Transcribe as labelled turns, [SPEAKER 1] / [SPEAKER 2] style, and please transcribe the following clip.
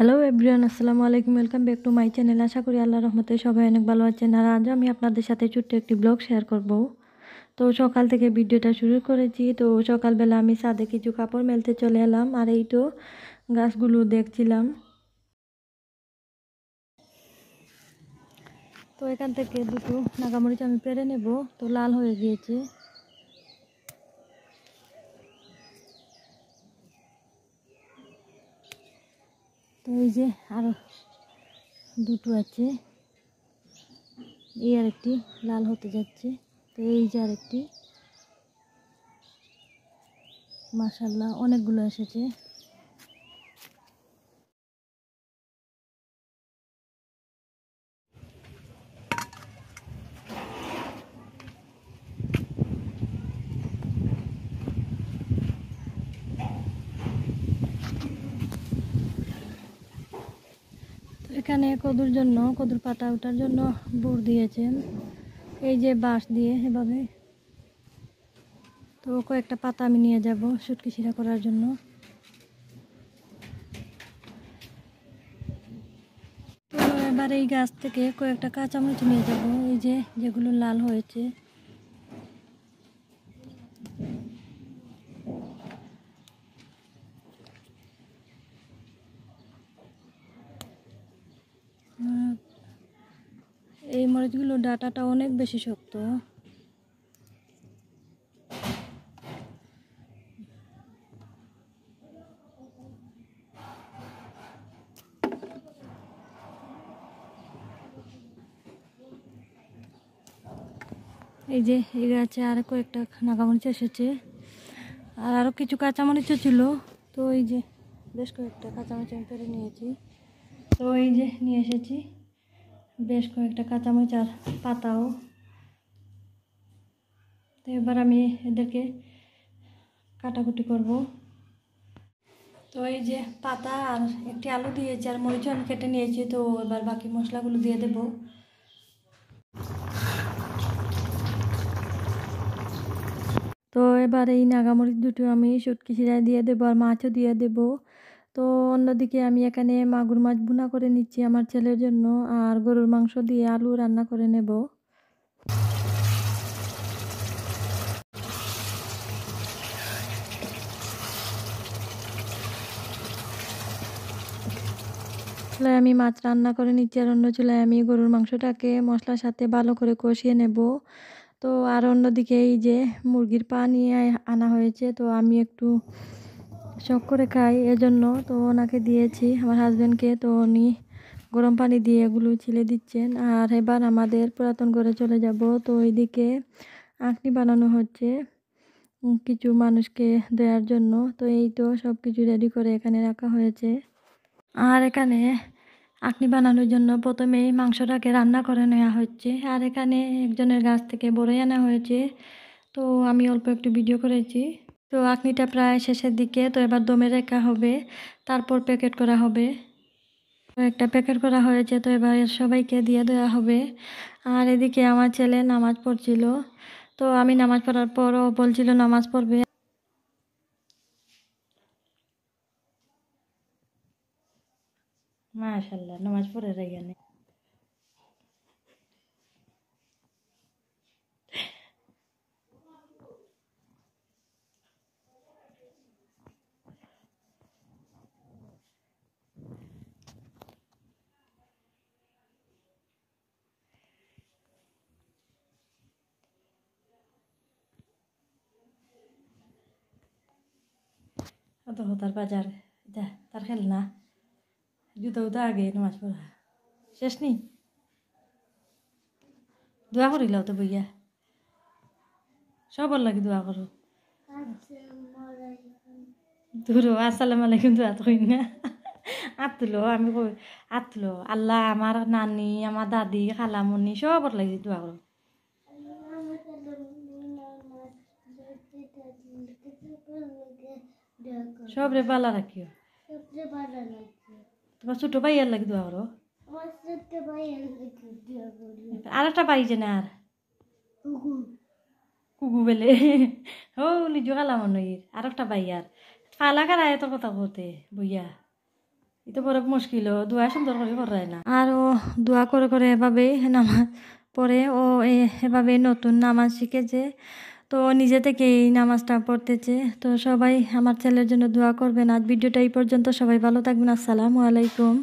[SPEAKER 1] Hello everyone, আসসালামু আলাইকুম। Welcome back to my channel. আশা করি আল্লাহর রহমতে সবাই অনেক ভালো আছেন। আর আজ আমি আপনাদের সাথে ছোট্ট একটি ব্লগ শেয়ার করব। তো সকাল থেকে ভিডিওটা শুরু করেছি। তো সকালবেলা আমি ছাদে কিছু কাপড় মেলতে চলে এলাম, আর এই তো গাছগুলো দেখছিলাম। তো এখান থেকে দুটো নাগামরিচ আমি পেরে নেব। তো লাল হয়ে গিয়েছে। তো এই যে আরো দুটো আছে, এই আরেকটি লাল হতে যাচ্ছে। তো এই যে আরেকটি, মাশাআল্লাহ অনেকগুলো এসেছে। এখানে কদুর পাতা ওঠার জন্য বুর দিয়েছেন, এই যে বাঁশ দিয়ে এভাবে। তো কয়েকটা পাতা আমি নিয়ে যাব শুটকি শিরা করার জন্য। তো এবার এই গাছ থেকে কয়েকটা কাঁচামরিচ নিয়ে যাব, এই যে যেগুলো লাল হয়েছে। এই মরিচগুলো ডাঁটাটা অনেক বেশি শক্ত। এই যে এই গাছে আর কয়েকটা নাগামরিচ এসেছে, আর আরও কিছু কাঁচামরিচও ছিল। তো এই যে বেশ কয়েকটা কাঁচামরিচ আমি পেরে নিয়েছি। তো এই যে নিয়ে এসেছি বেশ কয়েকটা কাঁচামরিচ আর পাতাও। তো এবার আমি এদেরকে কাটাকুটি করব। তো এই যে পাতা আর একটি আলু দিয়েছি, আর মরিচও আমি কেটে নিয়েছি। তো এবার বাকি মশলাগুলো দিয়ে দেব। তো এবার এই নাগামরিচ দুটো আমি শুটকি শিরায় দিয়ে দেবো, আর মাছও দিয়ে দেব। তো অন্যদিকে আমি এখানে মাগুর মাছ ভুনা করে নিচ্ছি আমার ছেলের জন্য, আর গরুর মাংস দিয়ে আলু রান্না করে নেব। চুলায় আমি মাছ রান্না করে নিচ্ছি, আর অন্য চুলায় আমি গরুর মাংসটাকে মশলার সাথে ভালো করে কষিয়ে নেব। তো আর অন্যদিকে এই যে মুরগির পা নিয়ে আনা হয়েছে। তো আমি একটু শখ করে খাই, এজন্য তো ওনাকে দিয়েছি, আমার হাজব্যান্ডকে। তো উনি গরম পানি দিয়ে এগুলো ছিলে দিচ্ছেন। আর এবার আমাদের পুরাতন ঘরে চলে যাব। তো এইদিকে আঁকনি বানানো হচ্ছে কিছু মানুষকে দেওয়ার জন্য। তো এই তো সব কিছু রেডি করে এখানে রাখা হয়েছে। আর এখানে আঁকনি বানানোর জন্য প্রথমেই মাংসটাকে রান্না করে নেওয়া হচ্ছে। আর এখানে একজনের গাছ থেকে বড়ই আনা হয়েছে। তো আমি অল্প একটু ভিডিও করেছি। তো আঁকনিটা প্রায় শেষের দিকে। তো এবার দমে রাখা হবে, তারপর প্যাকেট করা হবে। তো একটা প্যাকেট করা হয়েছে, তো এবার সবাইকে দিয়ে দেওয়া হবে। আর এদিকে আমার ছেলে নামাজ পড়ছিল। তো আমি নামাজ পড়ার পরও বলছিল নামাজ পড়বে। মাশাআল্লাহ নামাজ পড়ে এখানে। অত তার বাজার যা তার খেল না, জুতা উতা আগে নামাজ পড়া শেষ নি। দোয়া করিল তো বইয়া সবার লাগে দোয়া করো। ধরো আসসালামু আলাইকুম দোয়া তো কই না। আত্মলো আমি কই আত্মলো আল্লাহ আমার নানি আমার দাদি খালামুনি সবার লাগে দোয়া করো। সবরে পালা রাখিও। তোমার ছোট ভাইয়ার লাগে দোয়া করো। আর একটা পাই যে না আর কুকু বেলে ও নিজু খালামুনির আর একটা ভাইয়ার ফালা কারা এত কথা করতে বইয়া। এটা বড় মুশকিল দোয়া সুন্দর করে করায় না আর ও দোয়া করে করে এভাবেই নামাজ পড়ে ও এভাবে নতুন নামাজ শিখেছে তো নিজে থেকেই নামাজটা পড়তেছে তো সবাই আমার ছেলের জন্য দোয়া করবেন আজ ভিডিওটা এই পর্যন্ত সবাই ভালো থাকবেন আসসালামু আলাইকুম।